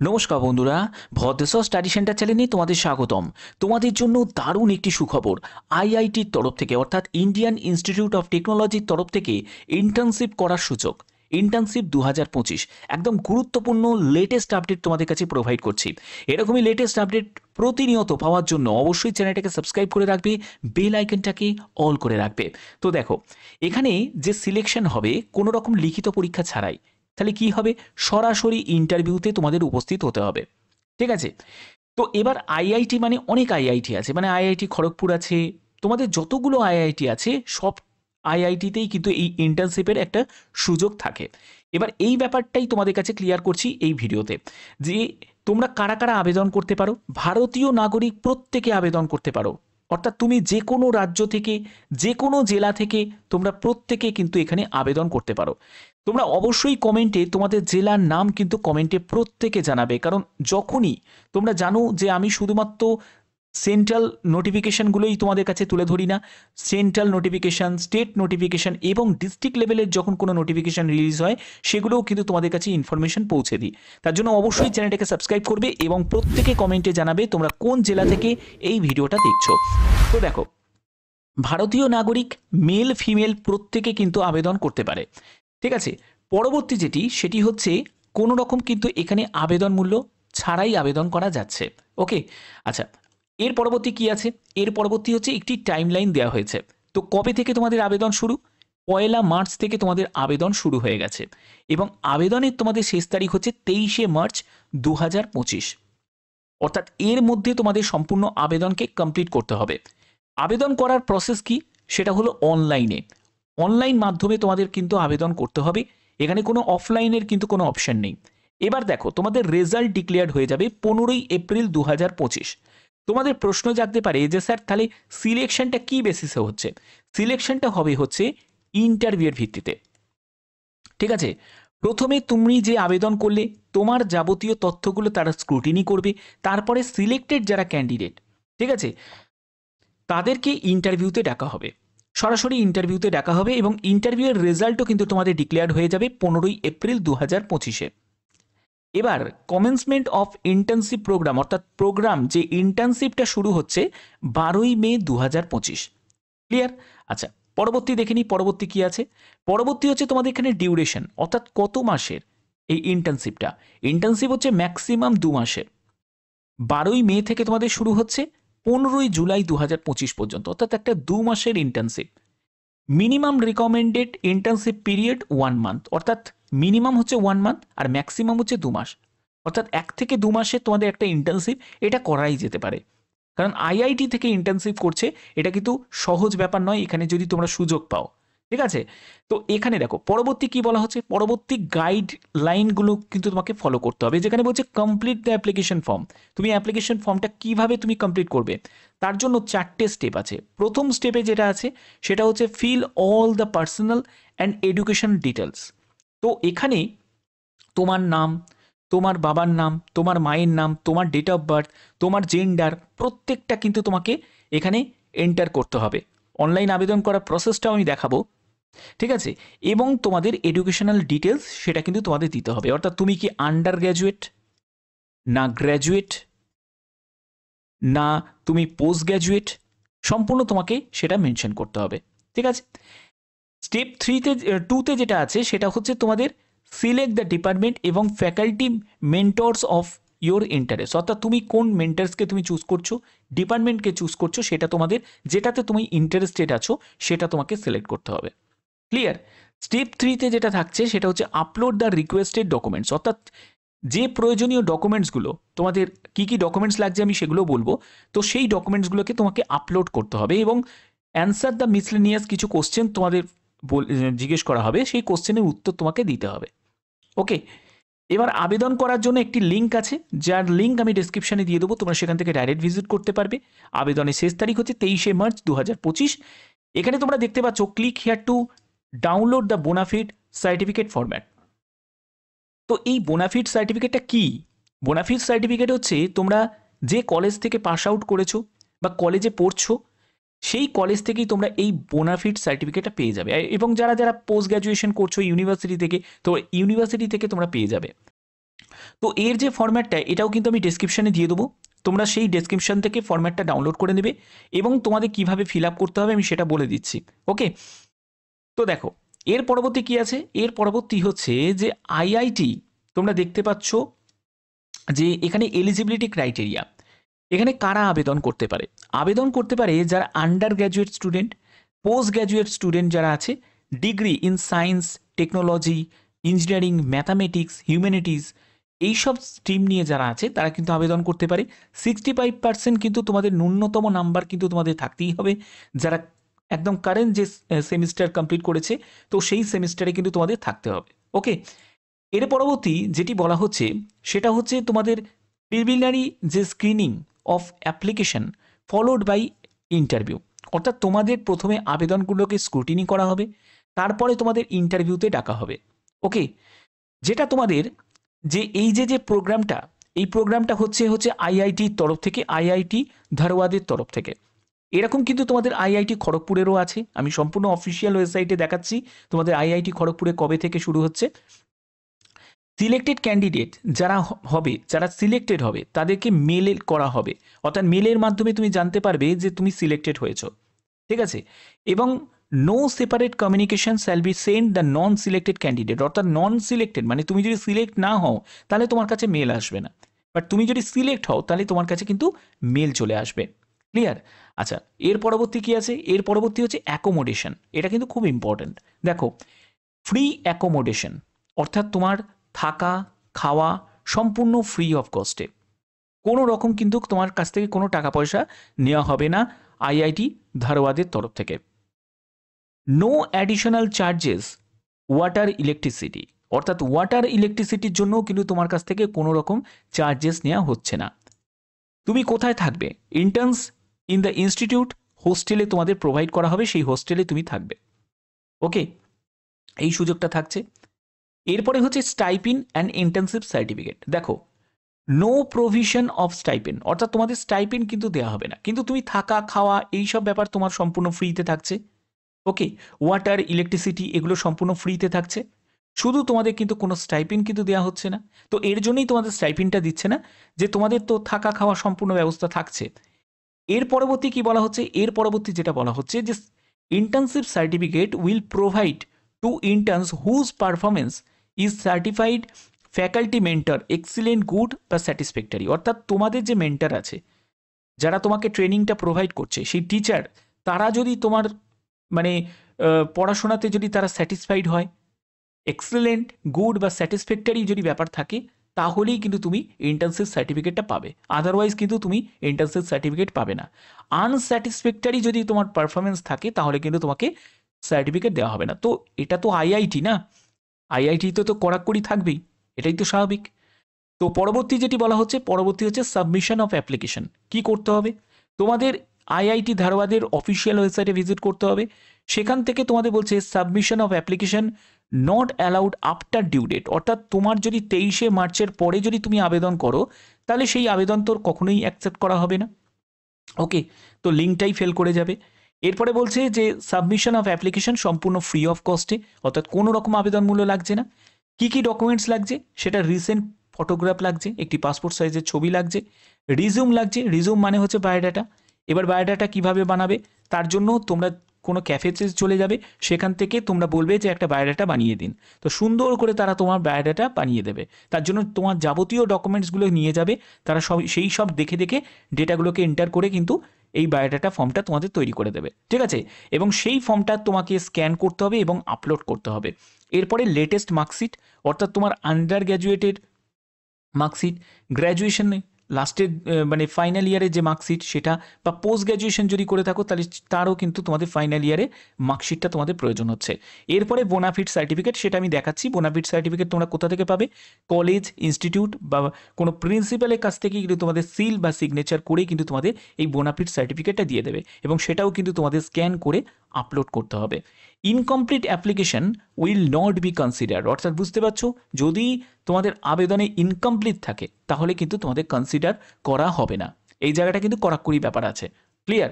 নমস্কার বন্ধুরা, Bhadreswar study centre চ্যানেলে তোমাদের স্বাগতম। তোমাদের জন্য দারুণ একটি সুখবর। আইআইটির তরফ থেকে অর্থাৎ ইন্ডিয়ান ইনস্টিটিউট অফ টেকনোলজির তরফ থেকে ইন্টার্নশিপ করার সুযোগ। ইন্টার্নশিপ 2025 একদম গুরুত্বপূর্ণ লেটেস্ট আপডেট তোমাদের কাছে প্রোভাইড করছি। এরকমই লেটেস্ট আপডেট প্রতিনিয়ত পাওয়ার জন্য অবশ্যই চ্যানেলটাকে সাবস্ক্রাইব করে রাখবে, বেল আইকনটাকে অল করে রাখবে। তো দেখো, এখানে যে সিলেকশন হবে কোনো রকম লিখিত পরীক্ষা ছাড়াই, তাহলে কি হবে, সরাসরি ইন্টারভিউতে তোমাদের উপস্থিত হতে হবে। ঠিক আছে? তো এবার আইআইটি মানে অনেক আইআইটি আছে, মানে আইআইটি খড়গপুর আছে, তোমাদের যতগুলো আইআইটি আছে সব আইআইটিতেই কিন্তু এই ইন্টার্নশিপের একটা সুযোগ থাকে। এবার এই ব্যাপারটাই তোমাদের কাছে ক্লিয়ার করছি এই ভিডিওতে, যে তোমরা কারা কারা আবেদন করতে পারো। ভারতীয় নাগরিক প্রত্যেকে আবেদন করতে পারো, অর্থাৎ তুমি যে কোনো রাজ্য থেকে, যে কোনো জেলা থেকে তোমরা প্রত্যেকে কিন্তু এখানে আবেদন করতে পারো। তোমরা অবশ্যই কমেন্টে তোমাদের জেলার নাম কিন্তু কমেন্টে প্রত্যেকে জানাবে, কারণ যখনই তোমরা জানো যে আমি শুধুমাত্র সেন্ট্রাল নোটিফিকেশানগুলোই তোমাদের কাছে তুলে ধরি না, সেন্ট্রাল নোটিফিকেশান, স্টেট নোটিফিকেশান এবং ডিস্ট্রিক্ট লেভেলের যখন কোনো নোটিফিকেশান রিলিজ হয় সেগুলোও কিন্তু তোমাদের কাছে ইনফরমেশন পৌঁছে দিই। তার জন্য অবশ্যই চ্যানেলটাকে সাবস্ক্রাইব করবে এবং প্রত্যেকে কমেন্টে জানাবে তোমরা কোন জেলা থেকে এই ভিডিওটা দেখছো। তো দেখো, ভারতীয় নাগরিক মেল ফিমেল প্রত্যেকে কিন্তু আবেদন করতে পারে। ঠিক আছে? পরবর্তী যেটি সেটি হচ্ছে কোনো রকম কিন্তু এখানে আবেদন মূল্য ছাড়াই আবেদন করা যাচ্ছে। ওকে, আচ্ছা, এর পরবর্তী কি আছে? এর পরবর্তী হচ্ছে একটি টাইমলাইন দেওয়া হয়েছে। তো কবে থেকে তোমাদের আবেদন শুরু? 1 মার্চ থেকে তোমাদের আবেদন শুরু হয়ে গেছে এবং আবেদনের তোমাদের শেষ তারিখ হচ্ছে 23 মার্চ 2025। অর্থাৎ এর মধ্যে তোমাদের সম্পূর্ণ আবেদনকে কমপ্লিট করতে হবে। আবেদন করার প্রসেস কি? সেটা হলো অনলাইনে, অনলাইন মাধ্যমে তোমাদের কিন্তু আবেদন করতে হবে। এখানে কোনো অফলাইনের কিন্তু কোনো অপশন নেই। এবার দেখো, তোমাদের রেজাল্ট ডিক্লেয়ার হয়ে যাবে 15 এপ্রিল 2025। তোমাদের প্রশ্ন জাগতে পারে যে স্যার তাহলে সিলেকশনটা কি বেসিসে হচ্ছে? সিলেকশনটা হবে হচ্ছে ইন্টারভিউয়ের ভিত্তিতে। ঠিক আছে? প্রথমে তুমি যে আবেদন করলে তোমার যাবতীয় তথ্যগুলো তারা স্ক্রুটিনি করবে, তারপরে সিলেক্টেড যারা ক্যান্ডিডেট, ঠিক আছে, তাদেরকে ইন্টারভিউতে ডাকা হবে, সরাসরি ইন্টারভিউতে ডাকা হবে এবং ইন্টারভিউয়ের রেজাল্টও কিন্তু তোমাদের ডিক্লেয়ার হয়ে যাবে 15 এপ্রিল 2025-এ। এবার কমেন্সমেন্ট অফ ইন্টার্নশিপ প্রোগ্রাম, অর্থাৎ প্রোগ্রাম যে ইন্টার্নশিপটা শুরু হচ্ছে 12 মে 2025। ক্লিয়ার? আচ্ছা, পরবর্তী দেখে নিই, পরবর্তী কি আছে। পরবর্তী হচ্ছে তোমাদের এখানে ডিউরেশন, অর্থাৎ কত মাসের এই ইন্টার্নশিপটা। ইন্টার্নশিপ হচ্ছে ম্যাক্সিমাম 2 মাসের। 12 মে থেকে তোমাদের শুরু হচ্ছে 15 জুলাই 2025 পর্যন্ত, অর্থাৎ একটা 2 মাসের internship. Minimum recommended internship period 1 month, অর্থাৎ মিনিমাম হচ্ছে 1 মান্থ আর ম্যাক্সিমাম হচ্ছে 2 মাস। অর্থাৎ 1 থেকে 2 মাসে তোমাদের একটা ইন্টার্নশিপ এটা করাই যেতে পারে, কারণ আইআইটি থেকে ইন্টার্নশিপ করছে, এটা কিন্তু সহজ ব্যাপার নয় এখানে যদি তোমরা সুযোগ পাও। ঠিক আছে? তো এখানে দেখো পরবর্তী কি বলা হচ্ছে, পরবর্তী গাইডলাইনগুলো কিন্তু তোমাকে ফলো করতে হবে, যেখানে বলছে কমপ্লিট দ্য অ্যাপ্লিকেশন ফর্ম। তুমি অ্যাপ্লিকেশন ফর্মটা কিভাবে তুমি কমপ্লিট করবে, তার জন্য 4টে স্টেপ আছে। প্রথম স্টেপে যেটা আছে সেটা হচ্ছে fill all the personal and education details. তো এখানে তোমার নাম, তোমার বাবার নাম, তোমার মায়ের নাম, তোমার ডেট অফ বার্থ, তোমার জেন্ডার, প্রত্যেকটা কিন্তু তোমাকে এখানে এন্টার করতে হবে। অনলাইন আবেদন করার প্রসেসটাও আমি দেখাবো। ঠিক আছে? এবং তোমাদের এডুকেশনাল ডিটেলস সেটা কিন্তু তোমাদের দিতে হবে, অর্থাৎ তুমি কি আন্ডার গ্র্যাজুয়েট, না গ্র্যাজুয়েট, না তুমি পোস্ট গ্র্যাজুয়েট, সম্পূর্ণ তোমাকে সেটা মেনশন করতে হবে। ঠিক আছে? স্টেপ 2তে যেটা আছে সেটা হচ্ছে তোমাদের সিলেক্ট দ্য ডিপার্টমেন্ট এবং faculty mentors of your interest, অর্থাৎ তুমি কোন মেন্টার্সকে তুমি চুজ করছো, ডিপার্টমেন্টকে চুজ করছো, সেটা তোমাদের যেটাতে তুমি ইন্টারেস্টেড আছো সেটা তোমাকে সিলেক্ট করতে হবে। ক্লিয়ার? স্টেপ 3তে যেটা থাকছে সেটা হচ্ছে আপলোড দ্য রিকোয়েস্টেড ডকুমেন্টস, অর্থাৎ যে প্রয়োজনীয় ডকুমেন্টসগুলো তোমাদের, কী কী ডকুমেন্টস লাগছে আমি সেগুলো বলবো। তো সেই ডকুমেন্টসগুলোকে তোমাকে আপলোড করতে হবে এবং অ্যান্সার দ্য মিসলেনিয়াস কিছু কোশ্চেন তোমাদের জিজ্ঞেস করা হবে, সেই কোশ্চেনের উত্তর তোমাকে দিতে হবে। ওকে, এবার আবেদন করার জন্য একটি লিঙ্ক আছে, যার লিঙ্ক আমি ডেসক্রিপশানে দিয়ে দেবো, তোমরা সেখান থেকে ডাইরেক্ট ভিজিট করতে পারবে। আবেদনের শেষ তারিখ হচ্ছে 23 মার্চ 2025। এখানে তোমরা দেখতে পাচ্ছ click here to download the bonafide certificate format. তো এই বোনাফিড সার্টিফিকেটটা কি? বোনাফিড সার্টিফিকেট হচ্ছে তোমরা যে কলেজ থেকে পাস আউট করেছো বা কলেজে পড়ছো, সেই কলেজ থেকেই তোমরা এই বোনাফিড সার্টিফিকেটটা পেয়ে যাবে। এবং যারা যারা পোস্ট গ্র্যাজুয়েশন করছো ইউনিভার্সিটি থেকে, তো ইউনিভার্সিটি থেকে তোমরা পেয়ে যাবে। তো এর যে ফরম্যাটটা এটাও কিন্তু আমি ডেসক্রিপশানে দিয়ে দেবো, তোমরা সেই ডেসক্রিপশান থেকে ফরম্যাটটা ডাউনলোড করে নেবে এবং তোমাদের কিভাবে ফিল আপ করতে হবে আমি সেটা বলে দিচ্ছি। ওকে, তো দেখো এর পরবর্তী কি আছে, এর পরবর্তী হচ্ছে যে আইআইটি, তোমরা দেখতে পাচ্ছ যে এখানে এলিজিবিলিটি ক্রাইটেরিয়া, এখানে কারা আবেদন করতে পারে, আবেদন করতে পারে যারা under graduate student, post graduate student যারা আছে, degree in science, technology, engineering, mathematics, humanities, এইসব স্ট্রিম নিয়ে যারা আছে তারা কিন্তু আবেদন করতে পারে। 65% কিন্তু তোমাদের ন্যূনতম নাম্বার কিন্তু তোমাদের থাকতেই হবে, যারা একদম কারেন্ট যে সেমিস্টার কমপ্লিট করেছে তো সেই সেমিস্টারে কিন্তু তোমাদের থাকতে হবে। ওকে, এর পরবর্তী যেটি বলা হচ্ছে সেটা হচ্ছে তোমাদের প্রিলিমিনারি যে screening of application followed by interview, অর্থাৎ তোমাদের প্রথমে আবেদনগুলোকে স্ক্রুটিনি করা হবে, তারপরে তোমাদের ইন্টারভিউতে ডাকা হবে। ওকে, যেটা তোমাদের যে এই যে প্রোগ্রামটা, এই প্রোগ্রামটা হচ্ছে আইআইটির তরফ থেকে, আইআইটি ধারওয়াদের তরফ থেকে। এরকম কিন্তু তোমাদের আইআইটি খড়গপুরেরও আছে, আমি সম্পূর্ণ অফিসিয়াল ওয়েবসাইটে দেখাচ্ছি তোমাদের আইআইটি খড়গপুরে কবে থেকে শুরু হচ্ছে। সিলেক্টেড ক্যান্ডিডেট যারা হবে, যারা সিলেক্টেড হবে তাদেরকে মেল করা হবে, অর্থাৎ মেলের মাধ্যমে তুমি জানতে পারবে যে তুমি সিলেক্টেড হয়েছো, ঠিক আছে। এবং no separate communication shall be send the non selected candidate, অর্থাৎ নন সিলেক্টেড মানে তুমি যদি সিলেক্ট না হও তাহলে তোমার কাছে মেল আসবে না, বাট তুমি যদি সিলেক্ট হও তাহলে তোমার কাছে কিন্তু মেল চলে আসবে। ক্লিয়ার? আচ্ছা, এর পরবর্তী কি আছে, এর পরবর্তী হচ্ছে অ্যাকোমোডেশন, এটা কিন্তু খুব ইম্পর্ট্যান্ট। দেখো ফ্রি অ্যাকোমোডেশন, অর্থাৎ তোমার থাকা খাওয়া সম্পূর্ণ ফ্রি অফ কস্টে, কোনো রকম কিন্তু তোমার কাছ থেকে কোনো টাকা পয়সা নেওয়া হবে না আইআইটি ধারওয়াদের তরফ থেকে। No additional charges water electricity, অর্থাৎ ওয়াটার ইলেকট্রিসিটির জন্যও কিন্তু তোমার কাছ থেকে কোনো রকম চার্জেস নেওয়া হচ্ছে না। তুমি কোথায় থাকবে, ইন্টার্নস ইন দ্য ইনস্টিটিউট, হোস্টেলে তোমাদের প্রোভাইড করা হবে, সেই হোস্টেলে তুমি থাকবে। ওকে, এই সুযোগটা থাকছে। এরপরে হচ্ছে স্টাইপিন অ্যান্ড ইন্টার্নশিপ সার্টিফিকেট। দেখো নো প্রভিশন অফ স্টাইপেন, অর্থাৎ তোমাদের স্টাইপেন কিন্তু দেওয়া হবে না, কিন্তু তুমি থাকা খাওয়া এই সব ব্যাপার তোমার সম্পূর্ণ ফ্রিতে থাকছে। ওকে, ওয়াটার ইলেকট্রিসিটি এগুলো সম্পূর্ণ ফ্রিতে থাকছে, শুধু তোমাদের কিন্তু কোনো স্টাইপেন কিন্তু দেওয়া হচ্ছে না। তো এর জন্যই তোমাদের স্টাইপেনটা দিচ্ছে না, যে তোমাদের তো থাকা খাওয়া সম্পূর্ণ ব্যবস্থা থাকছে। এর পরবর্তী কি বলা হচ্ছে, এর পরবর্তী যেটা বলা হচ্ছে যে internship certificate will provide to interns whose performance is certified faculty mentor excellent good বা স্যাটিসফ্যাক্টরি, অর্থাৎ তোমাদের যে মেন্টর আছে যারা তোমাকে ট্রেনিংটা প্রোভাইড করছে, সেই টিচার তারা যদি তোমার মানে পড়াশোনাতে যদি তারা স্যাটিসফাইড হয়, এক্সিলেন্ট গুড বা স্যাটিসফ্যাক্টরি যদি ব্যাপার থাকে, তাহলেই কিন্তু তুমি ইন্টার্নশিপ সার্টিফিকেটটা পাবে, আদারওয়াইজ কিন্তু তুমি ইন্টার্নশিপ সার্টিফিকেট পাবে না। আনস্যাটিসফ্যাক্টরি যদি তোমার পারফরমেন্স থাকে তাহলে কিন্তু তোমাকে সার্টিফিকেট দেওয়া হবে না। তো এটা তো আইআইটি না, আইআইটি তো কড়াকড়ি থাকবেই, এটাই তো স্বাভাবিক। তো পরবর্তী যেটি বলা হচ্ছে, পরবর্তী হচ্ছে সাবমিশন অফ অ্যাপ্লিকেশন। কি করতে হবে, তোমাদের আইআইটি ধারওয়াদের অফিসিয়াল ওয়েবসাইটে ভিজিট করতে হবে, সেখান থেকে তোমাদের বলছে submission of application not allowed after due date, অর্থাৎ তোমার যদি 23শে মার্চের পরে যদি তুমি আবেদন করো তাহলে সেই আবেদন তোর কখনোই অ্যাকসেপ্ট করা হবে না। ওকে, তো লিঙ্কটাই ফেল করে যাবে। এরপরে বলছে যে সাবমিশন অফ অ্যাপ্লিকেশন সম্পূর্ণ ফ্রি অফ কস্টে, অর্থাৎ কোনো রকম আবেদন মূল্য লাগছে না। কি কি ডকুমেন্টস লাগছে, সেটা রিসেন্ট ফটোগ্রাফ লাগছে, একটি পাসপোর্ট সাইজের ছবি লাগছে, রিজিউম লাগছে, রিজিউম মানে হচ্ছে বায়োডাটা। এবার বায়োডাটা কিভাবে বানাবে, তার জন্য তোমরা কোনো ক্যাফেতে চলে যাবে, সেখান থেকে তোমরা বলবে যে একটা বায়োডাটা বানিয়ে দিন, তো সুন্দর করে তারা তোমার বায়োডাটা বানিয়ে দেবে। তার জন্য তোমার যাবতীয় ডকুমেন্টসগুলো নিয়ে যাবে, তারা সব সেই সব দেখে দেখে ডেটাগুলোকে এন্টার করে কিন্তু এই বায়োডাটা ফর্মটা তোমাদের তৈরি করে দেবে, ঠিক আছে। এবং সেই ফর্মটা তোমাকে স্ক্যান করতে হবে এবং আপলোড করতে হবে। এরপরে লেটেস্ট মার্কশিট, অর্থাৎ তোমার আন্ডার গ্র্যাজুয়েটের মার্কশিট, গ্র্যাজুয়েশনে লাস্টের মানে ফাইনাল ইয়ারের যে মার্কশিট সেটা, বা পোস্ট গ্র্যাজুয়েশন যদি করে থাকো তাহলে তারও কিন্তু তোমাদের ফাইনাল ইয়ারে মার্কশিটটা তোমাদের প্রয়োজন হচ্ছে। এরপরে বোনাফিড সার্টিফিকেট, সেটা আমি দেখাচ্ছি। বোনাফিড সার্টিফিকেট তোমরা কোথা থেকে পাবে, কলেজ, ইনস্টিটিউট বা কোনো প্রিন্সিপালের কাছ থেকে কিন্তু তোমাদের সিল বা সিগনেচার করেই কিন্তু তোমাদের এই বোনাফিড সার্টিফিকেটটা দিয়ে দেবে, এবং সেটাও কিন্তু তোমাদের স্ক্যান করে আপলোড করতে হবে। Incomplete application will not be consider, অর্থাৎ বুঝতে পারছো, যদি তোমাদের আবেদনে ইনকমপ্লিট থাকে তাহলে কিন্তু তোমাদের কনসিডার করা হবে না। এই জায়গাটা কিন্তু কড়াকড়ি ব্যাপার আছে, ক্লিয়ার?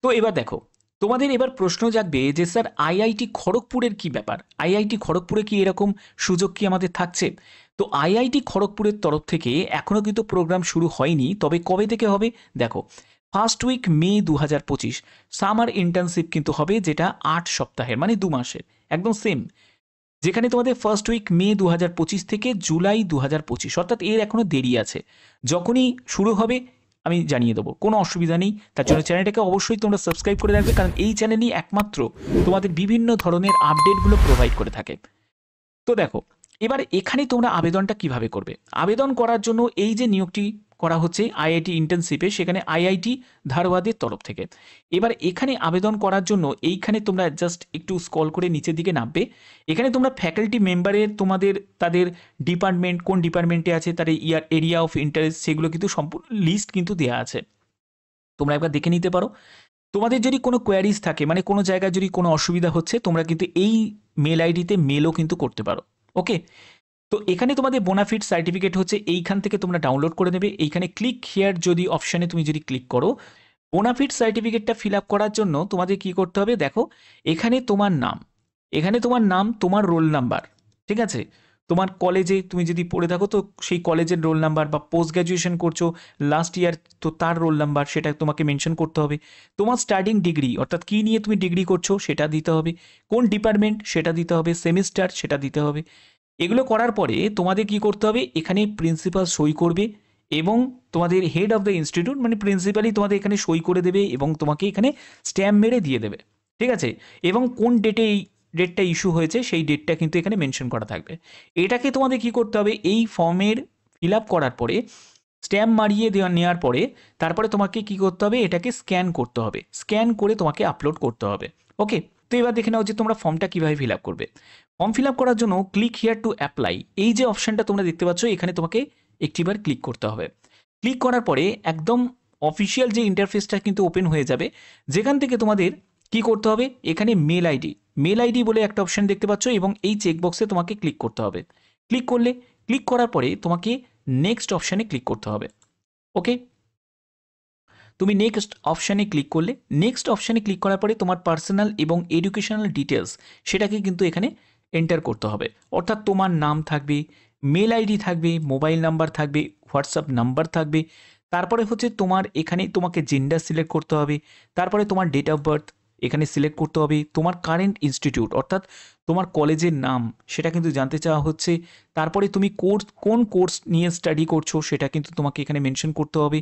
তো এবার দেখো তোমাদের এবার প্রশ্ন জাগবে যে স্যার আইআইটি খড়গপুরের কি ব্যাপার, আইআইটি খড়গপুরে কি এরকম সুযোগ কি আমাদের থাকছে? তো আইআইটি খড়গপুরের তরফ থেকে এখনও কিন্তু প্রোগ্রাম শুরু হয়নি, তবে কবে থেকে হবে দেখো, ফার্স্ট উইক মে 2025 সামার ইন্টার্নশিপ কিন্তু হবে, যেটা 8 সপ্তাহের মানে 2 মাসের, একদম সেম। যেখানে তোমাদের ফার্স্ট উইক মে 2025 থেকে জুলাই 2025, অর্থাৎ এর এখনও দেরি আছে। যখনই শুরু হবে আমি জানিয়ে দেবো, কোনো অসুবিধা নেই। তার জন্য চ্যানেলটাকে অবশ্যই তোমরা সাবস্ক্রাইব করে রাখবে, কারণ এই চ্যানেলই একমাত্র তোমাদের বিভিন্ন ধরনের আপডেটগুলো প্রোভাইড করে থাকে। তো দেখো, এবার এখানে তোমরা আবেদনটা কিভাবে করবে। আবেদন করার জন্য এই যে নিয়োগটি করা হচ্ছে আইআইটি ইন্টার্নশিপে, সেখানে আইআইটি ধারওয়াদের তরফ থেকে। এবার এখানে আবেদন করার জন্য এইখানে তোমরা জাস্ট একটু স্ক্রল করে নিচের দিকে নামবে। এখানে তোমরা ফ্যাকাল্টি মেম্বারের তোমাদের তাদের ডিপার্টমেন্ট, কোন ডিপার্টমেন্টে আছে, তার এরিয়া অফ ইন্টারেস্ট, সেগুলো কিন্তু সম্পূর্ণ লিস্ট কিন্তু দেওয়া আছে, তোমরা একবার দেখে নিতে পারো। তোমাদের যদি কোনো কোয়ারিজ থাকে, মানে কোনো জায়গায় যদি কোনো অসুবিধা হচ্ছে, তোমরা কিন্তু এই মেল আইডিতে মেলও কিন্তু করতে পারো। ওকে, তো এখানে তোমাদের বোনাফিড সার্টিফিকেট হচ্ছে এইখান থেকে তোমরা ডাউনলোড করে নেবে। এইখানে ক্লিক হিয়ার যদি অপশানে তুমি যদি ক্লিক করো, বোনাফিড সার্টিফিকেটটা ফিল আপ করার জন্য তোমাদের কি করতে হবে দেখো, এখানে তোমার নাম, এখানে তোমার নাম, তোমার রোল নাম্বার, ঠিক আছে, তোমার কলেজে তুমি যদি পড়ে থাকো তো সেই কলেজের রোল নাম্বার, বা পোস্ট গ্র্যাজুয়েশন করছো লাস্ট ইয়ার তো তার রোল নাম্বার, সেটা তোমাকে মেনশন করতে হবে। তোমার স্টার্টিং ডিগ্রি, অর্থাৎ কী নিয়ে তুমি ডিগ্রি করছো সেটা দিতে হবে, কোন ডিপার্টমেন্ট সেটা দিতে হবে, সেমিস্টার সেটা দিতে হবে। এগুলো করার পরে তোমাদের কি করতে হবে, এখানে প্রিন্সিপাল সই করবে এবং তোমাদের হেড অফ দ্য ইনস্টিটিউট মানে প্রিন্সিপালই তোমাদের এখানে সই করে দেবে এবং তোমাকে এখানে স্ট্যাম্প মেরে দিয়ে দেবে, ঠিক আছে। এবং কোন ডেটে এই ডেটটা ইস্যু হয়েছে সেই ডেটটা কিন্তু এখানে মেনশন করা থাকবে। এটাকে তোমাদের কি করতে হবে, এই ফর্মের ফিল আপ করার পরে স্ট্যাম্প মারিয়ে নেওয়ার পরে তারপরে তোমাকে কি করতে হবে, এটাকে স্ক্যান করতে হবে, স্ক্যান করে তোমাকে আপলোড করতে হবে। ওকে, তো এবার দেখে নাও যে তোমরা ফর্মটা কীভাবে ফিল আপ করবে। ফর্ম ফিল আপ করার জন্য ক্লিক হিয়ার টু অ্যাপ্লাই, এই যে অপশানটা তোমরা দেখতে পাচ্ছ, এখানে তোমাকে একটিবার ক্লিক করতে হবে। ক্লিক করার পরে একদম অফিসিয়াল যে ইন্টারফেসটা কিন্তু ওপেন হয়ে যাবে, যেখান থেকে তোমাদের কি করতে হবে, এখানে মেল আইডি বলে একটা অপশান দেখতে পাচ্ছ এবং এই চেকবক্সে তোমাকে ক্লিক করতে হবে। ক্লিক করার পরে তোমাকে নেক্সট অপশানে ক্লিক করতে হবে। ওকে, তুমি নেক্সট অপশানে ক্লিক করলে, নেক্সট অপশানে ক্লিক করার পরে তোমার পার্সোনাল এবং এডুকেশনাল ডিটেলস সেটাকে কিন্তু এখানে এন্টার করতে হবে, অর্থাৎ তোমার নাম থাকবে, মেল আইডি থাকবে, মোবাইল নাম্বার থাকবে, হোয়াটসঅ্যাপ নাম্বার থাকবে, তারপরে হচ্ছে তোমার এখানে তোমাকে জেন্ডার সিলেক্ট করতে হবে, তারপরে তোমার ডেট অফ বার্থ এখানে সিলেক্ট করতে হবে, তোমার কারেন্ট ইনস্টিটিউট অর্থাৎ তোমার কলেজের নাম সেটা কিন্তু জানতে চাওয়া হচ্ছে, তারপরে তুমি কোন কোর্স নিয়ে স্টাডি করছো সেটা কিন্তু তোমাকে এখানে মেনশন করতে হবে,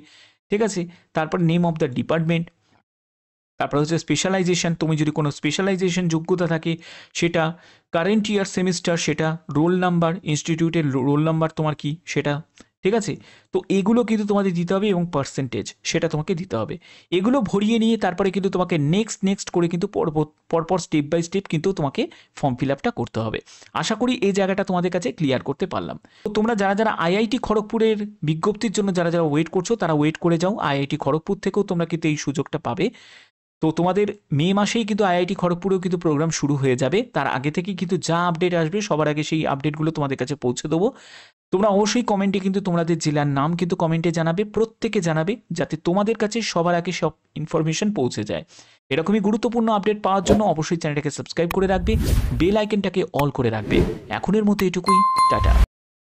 ঠিক আছে। তারপর নেম অফ দ্য ডিপার্টমেন্ট, তারপর হচ্ছে স্পেশালাইজেশন, তুমি যদি কোনো স্পেশালাইজেশন যোগ্যতা থাকে সেটা, কারেন্ট ইয়ার সেমিস্টার সেটা, রোল নাম্বার, ইনস্টিটিউটের রোল নাম্বার তোমার কি সেটা, ঠিক আছে। তো এগুলো কিন্তু তোমাদের দিতে হবে এবং পার্সেন্টেজ সেটা তোমাকে দিতে হবে। এগুলো ভরিয়ে নিয়ে তারপরে কিন্তু তোমাকে নেক্সট করে কিন্তু পরপর স্টেপ বাই স্টেপ কিন্তু তোমাকে ফর্ম ফিল আপটা করতে হবে। আশা করি এই জায়গাটা তোমাদের কাছে ক্লিয়ার করতে পারলাম। তো তোমরা যারা আইআইটি খড়গপুরের বিজ্ঞপ্তির জন্য যারা ওয়েট করছো তারা ওয়েট করে যাও, আইআইটি খড়গপুর থেকেও তোমরা কিন্তু এই সুযোগটা পাবে। তো তোমাদের মে মাসেই কিন্তু আইআইটি খড়গপুরেও কিন্তু প্রোগ্রাম শুরু হয়ে যাবে, তার আগে থেকেই কিন্তু যা আপডেট আসবে সবার আগে সেই আপডেটগুলো তোমাদের কাছে পৌঁছে দেবো। তোমরা অবশ্যই কমেন্টে কিন্তু তোমাদের জেলার নাম কিন্তু কমেন্টে জানাবে, প্রত্যেকে জানাবে, যাতে তোমাদের কাছে সবার আগে সব ইনফরমেশন পৌঁছে যায়। এরকমই গুরুত্বপূর্ণ আপডেট পাওয়ার জন্য অবশ্যই চ্যানেলটাকে সাবস্ক্রাইব করে রাখবে, বেল আইকনটাকে অল করে রাখবে। এখনের মতো এটুকুই, টাটা।